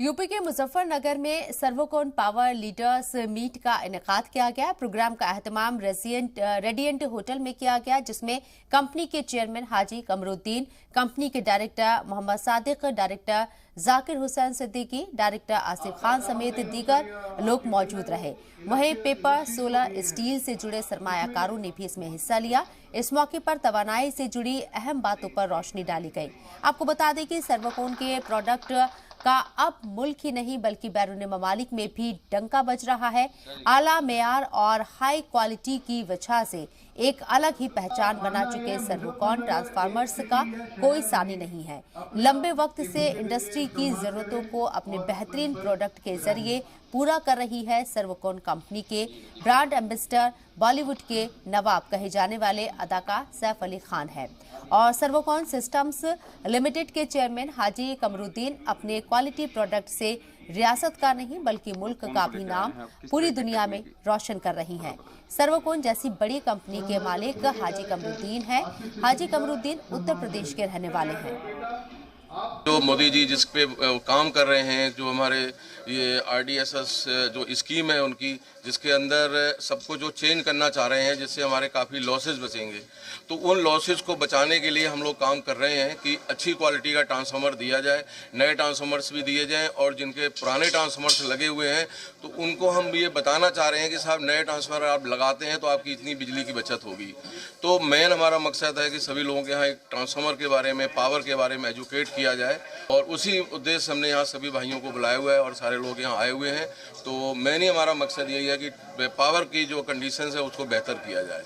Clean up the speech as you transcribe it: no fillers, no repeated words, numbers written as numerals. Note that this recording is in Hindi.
यूपी के मुजफ्फरनगर में सर्वोकोन पावर लीडर्स मीट का इनेकाद किया गया। प्रोग्राम का एहतमाम रेडियंट होटल में किया गया, जिसमें कंपनी के चेयरमैन हाजी कमरुद्दीन, कंपनी के director Mohammad Sadiq, director Zakir Hussain Siddiqui, director Asif Khan समेत दीगर लोग मौजूद रहे। वहीं पेपर, सोलर, स्टील से जुड़े सरमायाकारों ने भी इसमें हिस्सा लिया। इस मौके पर तवानाई से जुड़ी अहम बातों पर रोशनी डाली गई। आपको बता दें कि सर्वोकोन के प्रोडक्ट का अब मुल्क ही नहीं बल्कि बैरून ममालिक में भी डंका बज रहा है। आला मेयार और हाई क्वालिटी की वजह से एक अलग ही पहचान बना चुके सर्वोकोन ट्रांसफार्मर्स का कोई सानी नहीं है। लंबे वक्त से इंडस्ट्री की जरूरतों को अपने बेहतरीन प्रोडक्ट के जरिए पूरा कर रही है। सर्वोकोन कंपनी के ब्रांड एम्बेसडर बॉलीवुड के नवाब कहे जाने वाले अदाकार सैफ अली खान है और सर्वोकोन सिस्टम्स लिमिटेड के चेयरमैन हाजी कमरुद्दीन अपने क्वालिटी प्रोडक्ट से रियासत का नहीं बल्कि मुल्क का भी नाम पूरी दुनिया में रोशन कर रही हैं। सर्वोकोन जैसी बड़ी कंपनी के मालिक हाजी कमरुद्दीन है। हाजी कमरुद्दीन उत्तर प्रदेश के रहने वाले हैं। जो मोदी जी जिस पे काम कर रहे हैं, जो हमारे ये RDSS जो स्कीम है उनकी, जिसके अंदर सबको जो चेंज करना चाह रहे हैं जिससे हमारे काफ़ी लॉसेस बचेंगे, तो उन लॉसेस को बचाने के लिए हम लोग काम कर रहे हैं कि अच्छी क्वालिटी का ट्रांसफार्मर दिया जाए, नए ट्रांसफार्मर्स भी दिए जाएं और जिनके पुराने ट्रांसफार्मर्स लगे हुए हैं तो उनको हम ये बताना चाह रहे हैं कि साहब नए ट्रांसफार्मर आप लगाते हैं तो आपकी इतनी बिजली की बचत होगी। तो मेन हमारा मकसद है कि सभी लोगों के यहाँ एक ट्रांसफार्मर के बारे में, पावर के बारे में एजुकेट किया जाए और उसी उद्देश्य हमने यहाँ सभी भाइयों को बुलाया हुआ है और सारे लोग यहाँ आए हुए हैं। तो मेन ही हमारा मकसद यही है कि पावर की जो कंडीशंस है उसको बेहतर किया जाए।